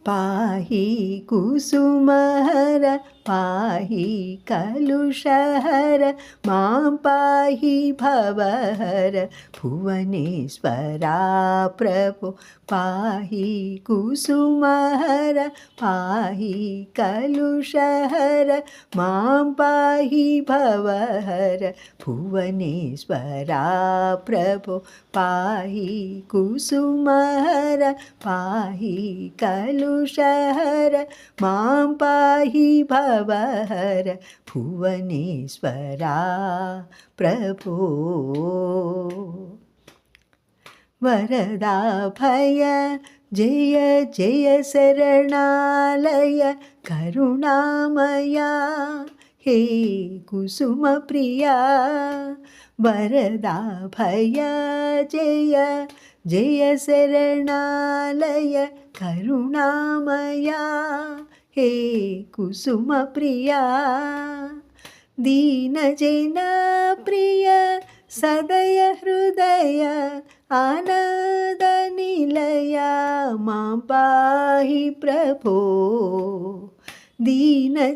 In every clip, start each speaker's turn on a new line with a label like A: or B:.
A: पाहि कुसुमहर पाहि कलुषहर मां पाहि भवहर भुवनेश्वरा प्रभो पाहि कुसुमहर पाहि कलुषहर मां पाहि भवहर भुवनेश्वरा प्रभो पाहि कुसुमहर पाहि कलुषहर मां पाहि भवहर भुवनेश्वरा प्रभो वरदाभय जय जय शरणालय करुणामया हे कुसुमप्रिया वरदाभय जय जय शरणालय करुणामया हे कुसुमप्रिया दीनजनप्रिय सदय हृदय आनन्दनिलया मां पाहि प्रभो दीनजनप्रिय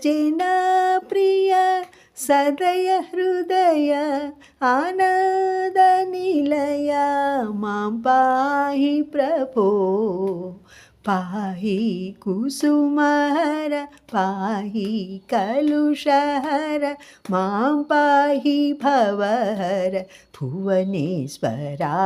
A: सदय हृदय आनन्दनिलया मां पाहि प्रभो पाहि कुसुमहर पाहि कलुषहर मां पाहि भवहर भुवनेश्वरा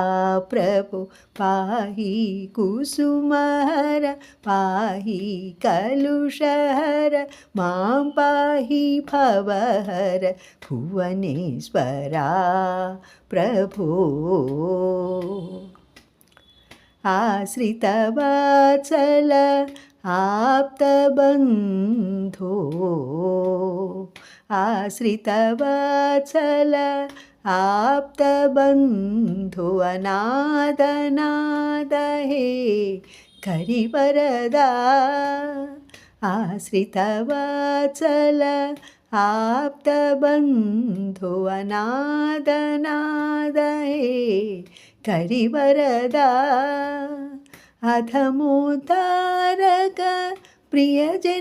A: प्रभो पाहि कुसुमहर पाहि कलुषहर मां पाहि भवहर भुवनेश्वरा प्रभो आश्रितवत्सल आप्तबन्धो आश्रितवत्सल आप्तबन्धो अनाथनाथ हे करिवरदा आश्रितवत्सल आप्तबन्धो अनाथनाथ हे करिवरदा अधमुद्धारक प्रियजनपालक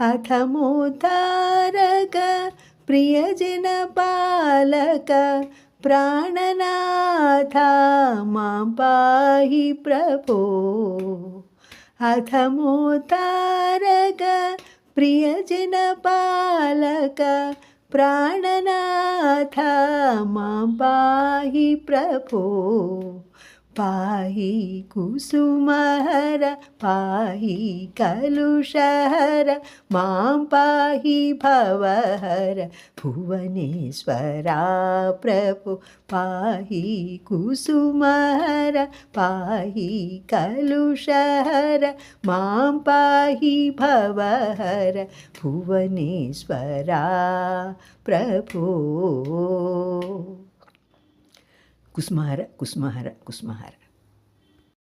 A: अधमुद्धारक प्रियजनपालक प्राणनाथ मां पाहि प्रभो अधमुद्धारक प्रियजनपालक प्राणनाथ मां पाहि प्रभो पाहि कुसुमहर पाहि कलुषहर मां पाहि भवहर भुवनेश्वरा प्रभो पाहि कुसुमहर पाहि कलुषहर मां पाहि भवहर भुवनेश्वरा प्रभो कुसुमहर कुसुमहर कुसुमहर।